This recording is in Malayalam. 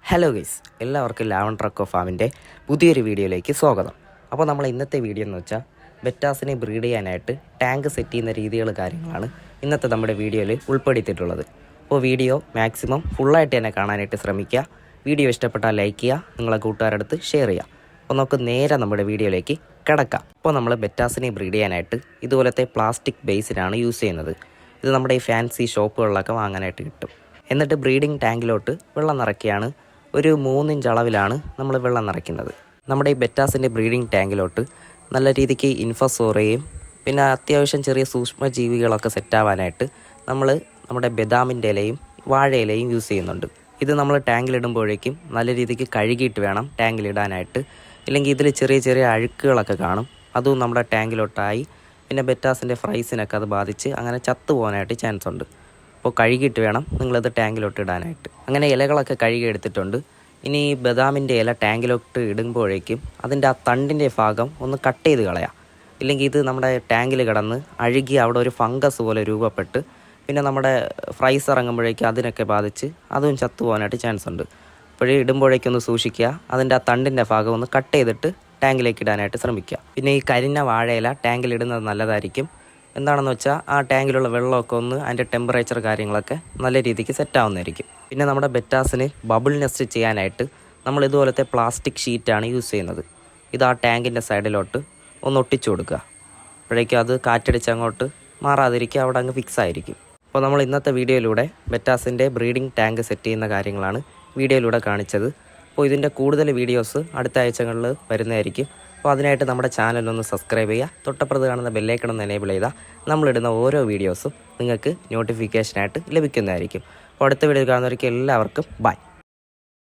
ഹലോ ഗൈസ്, എല്ലാവർക്കും ലാവൻഡർ അക്വ ഫാമിൻ്റെ പുതിയൊരു വീഡിയോയിലേക്ക് സ്വാഗതം. അപ്പോൾ നമ്മൾ ഇന്നത്തെ വീഡിയോ എന്ന് വെച്ചാൽ ബെറ്റാസിനെ ബ്രീഡ് ചെയ്യാനായിട്ട് ടാങ്ക് സെറ്റ് ചെയ്യുന്ന രീതികൾ കാര്യങ്ങളാണ് ഇന്നത്തെ നമ്മുടെ വീഡിയോയിൽ ഉൾപ്പെടുത്തിയിട്ടുള്ളത്. അപ്പോൾ വീഡിയോ മാക്സിമം ഫുള്ളായിട്ട് തന്നെ കാണാനായിട്ട് ശ്രമിക്കുക. വീഡിയോ ഇഷ്ടപ്പെട്ടാൽ ലൈക്ക് ചെയ്യുക, നിങ്ങളെ കൂട്ടുകാരുടെ അടുത്ത് ഷെയർ ചെയ്യുക. അപ്പോൾ നമുക്ക് നേരെ നമ്മുടെ വീഡിയോയിലേക്ക് കിടക്കാം. അപ്പോൾ നമ്മൾ ബെറ്റാസിനെ ബ്രീഡ് ചെയ്യാനായിട്ട് ഇതുപോലത്തെ പ്ലാസ്റ്റിക് ബേസിനാണ് യൂസ് ചെയ്യുന്നത്. ഇത് നമ്മുടെ ഈ ഫാൻസി ഷോപ്പുകളിലൊക്കെ വാങ്ങാനായിട്ട് കിട്ടും. എന്നിട്ട് ബ്രീഡിംഗ് ടാങ്കിലോട്ട് വെള്ളം നിറയ്ക്കുകയാണ്. ഒരു 3 ഇഞ്ച് അളവിലാണ് നമ്മൾ വെള്ളം നിറയ്ക്കുന്നത്. നമ്മുടെ ഈ ബെറ്റാസിൻ്റെ ബ്രീഡിംഗ് ടാങ്കിലോട്ട് നല്ല രീതിക്ക് ഇൻഫസോറയും പിന്നെ അത്യാവശ്യം ചെറിയ സൂക്ഷ്മജീവികളൊക്കെ സെറ്റാവാനായിട്ട് നമ്മൾ നമ്മുടെ ബദാമിൻ്റെ ഇലയും വാഴയിലയും യൂസ് ചെയ്യുന്നുണ്ട്. ഇത് നമ്മൾ ടാങ്കിലിടുമ്പോഴേക്കും നല്ല രീതിക്ക് കഴുകിയിട്ട് വേണം ടാങ്കിലിടാനായിട്ട്. ഇല്ലെങ്കിൽ ഇതിൽ ചെറിയ ചെറിയ അഴുക്കുകളൊക്കെ കാണും. അതും നമ്മുടെ ടാങ്കിലോട്ടായി പിന്നെ ബെറ്റാസിൻ്റെ ഫ്രൈസിനൊക്കെ അത് ബാധിച്ച് അങ്ങനെ ചത്തു പോകാനായിട്ട് ചാൻസ് ഉണ്ട്. അപ്പോൾ കഴുകിയിട്ട് വേണം നിങ്ങളത് ടാങ്കിലോട്ട് ഇടാനായിട്ട്. അങ്ങനെ ഇലകളൊക്കെ കഴുകി എടുത്തിട്ടുണ്ട്. ഇനി ബദാമിൻ്റെ ഇല ടാങ്കിലോട്ട് ഇടുമ്പോഴേക്കും അതിൻ്റെ ആ തണ്ടിൻ്റെ ഭാഗം ഒന്ന് കട്ട് ചെയ്ത് കളയാം. ഇല്ലെങ്കിൽ ഇത് നമ്മുടെ ടാങ്കിൽ കിടന്ന് അഴുകി അവിടെ ഒരു ഫംഗസ് പോലെ രൂപപ്പെട്ട് പിന്നെ നമ്മുടെ ഫ്രൈസ് ഇറങ്ങുമ്പോഴേക്കും അതിനൊക്കെ ബാധിച്ച് അതും ചത്തു പോകാനായിട്ട് ചാൻസ് ഉണ്ട്. അപ്പോഴേ ഇടുമ്പോഴേക്കൊന്ന് സൂക്ഷിക്കുക. അതിൻ്റെ ആ തണ്ടിൻ്റെ ഭാഗം ഒന്ന് കട്ട് ചെയ്തിട്ട് ടാങ്കിലേക്ക് ഇടാനായിട്ട് ശ്രമിക്കുക. പിന്നെ ഈ കരിഞ്ഞ വാഴയില ടാങ്കിലിടുന്നത് നല്ലതായിരിക്കും. എന്താണെന്ന് വെച്ചാൽ ആ ടാങ്കിലുള്ള വെള്ളമൊക്കെ ഒന്ന് അതിൻ്റെ ടെമ്പറേച്ചർ കാര്യങ്ങളൊക്കെ നല്ല രീതിക്ക് സെറ്റാവുന്നതായിരിക്കും. പിന്നെ നമ്മുടെ ബെറ്റാസിന് ബബിൾ നെസ്റ്റ് ചെയ്യാനായിട്ട് നമ്മൾ ഇതുപോലത്തെ പ്ലാസ്റ്റിക് ഷീറ്റാണ് യൂസ് ചെയ്യുന്നത്. ഇത് ആ ടാങ്കിൻ്റെ സൈഡിലോട്ട് ഒന്ന് ഒട്ടിച്ചു കൊടുക്കുക. അപ്പോഴേക്കും അത് കാറ്റടിച്ച് അങ്ങോട്ട് മാറാതിരിക്കുക, അവിടെ അങ്ങ് ഫിക്സ് ആയിരിക്കും. അപ്പോൾ നമ്മൾ ഇന്നത്തെ വീഡിയോയിലൂടെ ബെറ്റാസിൻ്റെ ബ്രീഡിംഗ് ടാങ്ക് സെറ്റ് ചെയ്യുന്ന കാര്യങ്ങളാണ് വീഡിയോയിലൂടെ കാണിച്ചത്. അപ്പോൾ ഇതിൻ്റെ കൂടുതൽ വീഡിയോസ് അടുത്ത ആഴ്ചകളിൽ വരുന്നതായിരിക്കും. അപ്പോൾ അതിനായിട്ട് നമ്മുടെ ചാനലൊന്ന് സബ്സ്ക്രൈബ് ചെയ്യുക. തൊട്ടപ്പുറത്ത് കാണുന്ന ബെല്ലൈക്കൺ ഒന്ന് എനേബിൾ ചെയ്താൽ നമ്മളിടുന്ന ഓരോ വീഡിയോസും നിങ്ങൾക്ക് നോട്ടിഫിക്കേഷനായിട്ട് ലഭിക്കുന്നതായിരിക്കും. അപ്പോൾ അടുത്ത വീഡിയോ കാണുന്നവർക്ക് എല്ലാവർക്കും ബൈ.